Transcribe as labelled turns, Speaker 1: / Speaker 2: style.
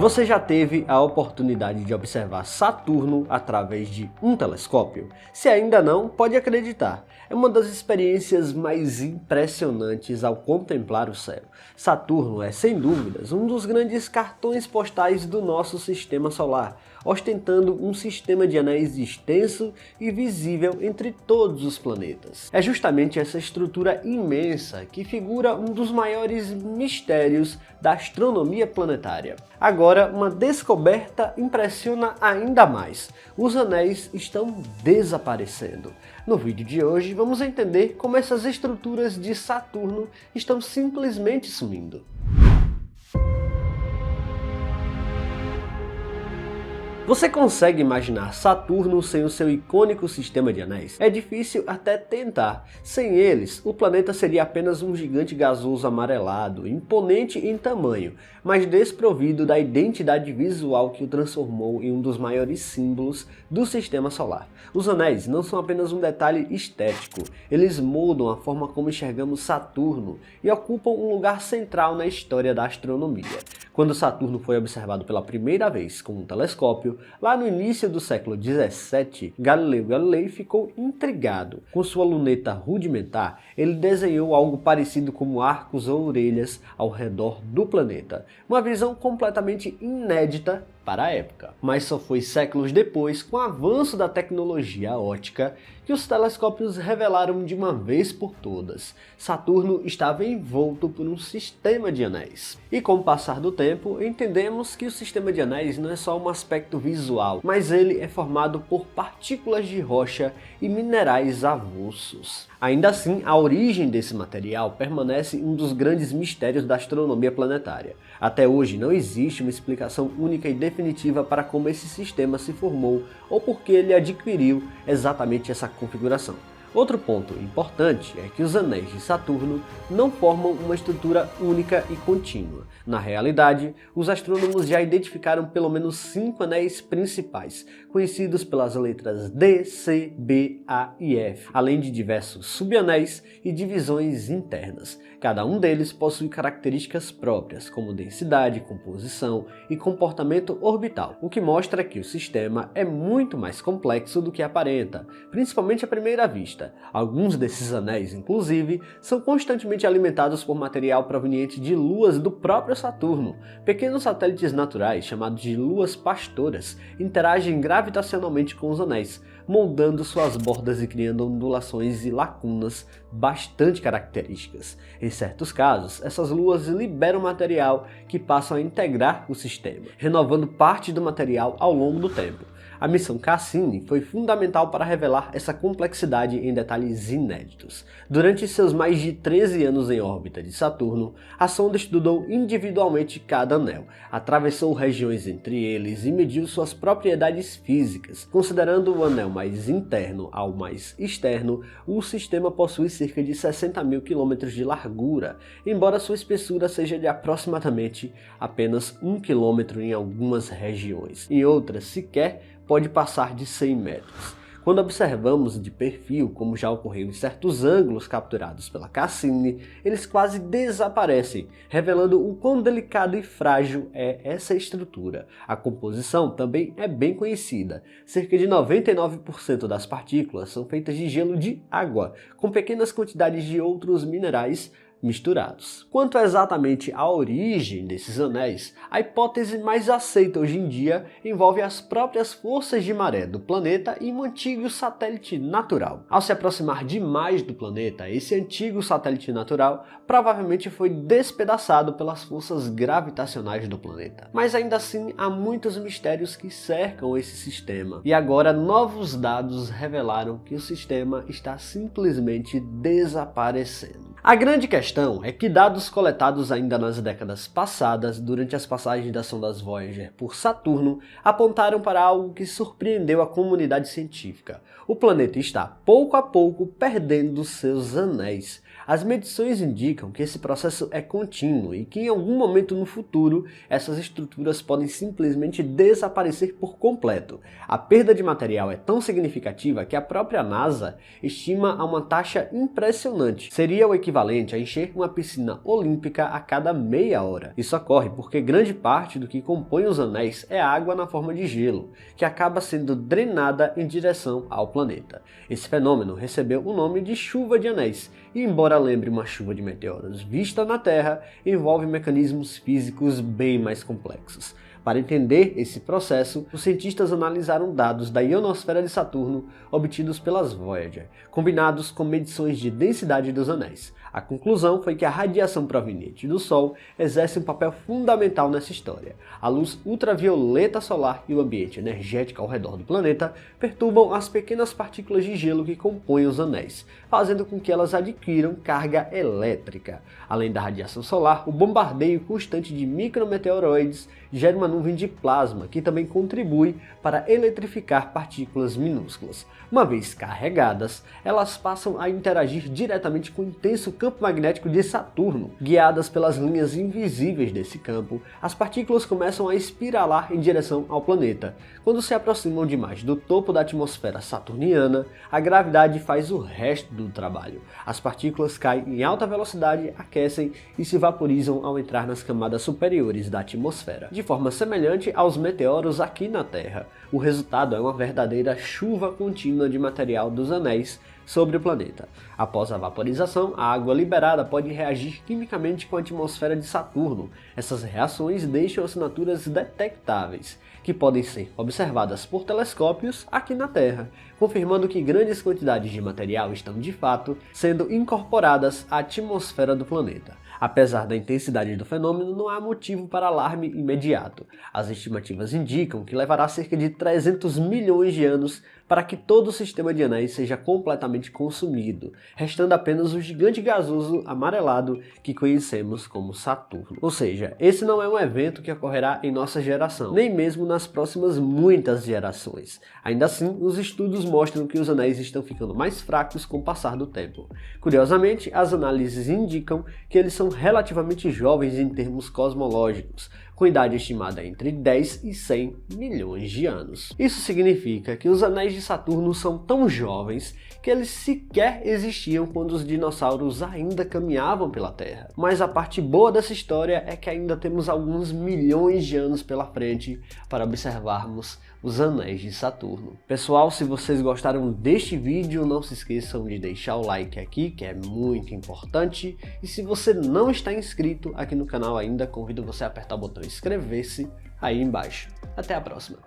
Speaker 1: Você já teve a oportunidade de observar Saturno através de um telescópio? Se ainda não, pode acreditar. É uma das experiências mais impressionantes ao contemplar o céu. Saturno é, sem dúvidas, um dos grandes cartões postais do nosso sistema solar, ostentando um sistema de anéis extenso e visível entre todos os planetas. É justamente essa estrutura imensa que figura um dos maiores mistérios da astronomia planetária. Agora, uma descoberta impressiona ainda mais. Os anéis estão desaparecendo. No vídeo de hoje, vamos entender como essas estruturas de Saturno estão simplesmente sumindo. Você consegue imaginar Saturno sem o seu icônico sistema de anéis? É difícil até tentar. Sem eles, o planeta seria apenas um gigante gasoso amarelado, imponente em tamanho, mas desprovido da identidade visual que o transformou em um dos maiores símbolos do sistema solar. Os anéis não são apenas um detalhe estético, eles moldam a forma como enxergamos Saturno e ocupam um lugar central na história da astronomia. Quando Saturno foi observado pela primeira vez com um telescópio, lá no início do século XVII, Galileu Galilei ficou intrigado. Com sua luneta rudimentar, ele desenhou algo parecido como arcos ou orelhas ao redor do planeta. Uma visão completamente inédita para a época. Mas só foi séculos depois, com o avanço da tecnologia óptica, que os telescópios revelaram de uma vez por todas: Saturno estava envolto por um sistema de anéis. E com o passar do tempo, entendemos que o sistema de anéis não é só um aspecto visual, mas ele é formado por partículas de rocha e minerais avulsos. Ainda assim, a origem desse material permanece um dos grandes mistérios da astronomia planetária. Até hoje não existe uma explicação única e definitiva para como esse sistema se formou ou por que ele adquiriu exatamente essa configuração. Outro ponto importante é que os anéis de Saturno não formam uma estrutura única e contínua. Na realidade, os astrônomos já identificaram pelo menos 5 anéis principais, conhecidos pelas letras D, C, B, A e F, além de diversos subanéis e divisões internas. Cada um deles possui características próprias, como densidade, composição e comportamento orbital, o que mostra que o sistema é muito mais complexo do que aparenta, principalmente à primeira vista. Alguns desses anéis, inclusive, são constantemente alimentados por material proveniente de luas do próprio Saturno. Pequenos satélites naturais, chamados de luas pastoras, interagem gravitacionalmente com os anéis, moldando suas bordas e criando ondulações e lacunas bastante características. Em certos casos, essas luas liberam material que passam a integrar o sistema, renovando parte do material ao longo do tempo. A missão Cassini foi fundamental para revelar essa complexidade em detalhes inéditos. Durante seus mais de 13 anos em órbita de Saturno, a sonda estudou individualmente cada anel, atravessou regiões entre eles e mediu suas propriedades físicas. Considerando o anel mais interno ao mais externo, o sistema possui cerca de 60 mil quilômetros de largura, embora sua espessura seja de aproximadamente apenas 1 quilômetro em algumas regiões. Em outras, sequer pode passar de 100 metros. Quando observamos de perfil, como já ocorreu em certos ângulos capturados pela Cassini, eles quase desaparecem, revelando o quão delicado e frágil é essa estrutura. A composição também é bem conhecida. Cerca de 99% das partículas são feitas de gelo de água, com pequenas quantidades de outros minerais misturados. Quanto exatamente à origem desses anéis, a hipótese mais aceita hoje em dia envolve as próprias forças de maré do planeta e um antigo satélite natural. Ao se aproximar demais do planeta, esse antigo satélite natural provavelmente foi despedaçado pelas forças gravitacionais do planeta. Mas ainda assim, há muitos mistérios que cercam esse sistema, e agora novos dados revelaram que o sistema está simplesmente desaparecendo. A grande questão é que dados coletados ainda nas décadas passadas, durante as passagens das sondas Voyager por Saturno, apontaram para algo que surpreendeu a comunidade científica. O planeta está, pouco a pouco, perdendo seus anéis. As medições indicam que esse processo é contínuo e que em algum momento no futuro essas estruturas podem simplesmente desaparecer por completo. A perda de material é tão significativa que a própria NASA estima a uma taxa impressionante. Seria o equivalente a encher uma piscina olímpica a cada meia hora. Isso ocorre porque grande parte do que compõe os anéis é água na forma de gelo, que acaba sendo drenada em direção ao planeta. Esse fenômeno recebeu o nome de chuva de anéis, e embora lembre uma chuva de meteoros vista na Terra, envolve mecanismos físicos bem mais complexos. Para entender esse processo, os cientistas analisaram dados da ionosfera de Saturno obtidos pelas Voyager, combinados com medições de densidade dos anéis. A conclusão foi que a radiação proveniente do Sol exerce um papel fundamental nessa história. A luz ultravioleta solar e o ambiente energético ao redor do planeta perturbam as pequenas partículas de gelo que compõem os anéis, fazendo com que elas adquiram carga elétrica. Além da radiação solar, o bombardeio constante de micrometeoroides gera uma nuvem de plasma que também contribui para eletrificar partículas minúsculas. Uma vez carregadas, elas passam a interagir diretamente com o intenso campo magnético de Saturno. Guiadas pelas linhas invisíveis desse campo, as partículas começam a espiralar em direção ao planeta. Quando se aproximam demais do topo da atmosfera saturniana, a gravidade faz o resto do trabalho. As partículas caem em alta velocidade, aquecem e se vaporizam ao entrar nas camadas superiores da atmosfera, de forma semelhante aos meteoros aqui na Terra. O resultado é uma verdadeira chuva contínua de material dos anéis sobre o planeta. Após a vaporização, a água liberada pode reagir quimicamente com a atmosfera de Saturno. Essas reações deixam assinaturas detectáveis, que podem ser observadas por telescópios aqui na Terra, confirmando que grandes quantidades de material estão de fato sendo incorporadas à atmosfera do planeta. Apesar da intensidade do fenômeno, não há motivo para alarme imediato. As estimativas indicam que levará cerca de 300 milhões de anos para que todo o sistema de anéis seja completamente consumido, restando apenas o gigante gasoso amarelado que conhecemos como Saturno. Ou seja, esse não é um evento que ocorrerá em nossa geração, nem mesmo nas próximas muitas gerações. Ainda assim, os estudos mostram que os anéis estão ficando mais fracos com o passar do tempo. Curiosamente, as análises indicam que eles são relativamente jovens em termos cosmológicos, com idade estimada entre 10 e 100 milhões de anos. Isso significa que os anéis de Saturno são tão jovens que eles sequer existiam quando os dinossauros ainda caminhavam pela Terra. Mas a parte boa dessa história é que ainda temos alguns milhões de anos pela frente para observarmos os anéis de Saturno. Pessoal, se vocês gostaram deste vídeo, não se esqueçam de deixar o like aqui, que é muito importante. E se você não está inscrito aqui no canal ainda, convido você a apertar o botão inscrever-se aí embaixo. Até a próxima!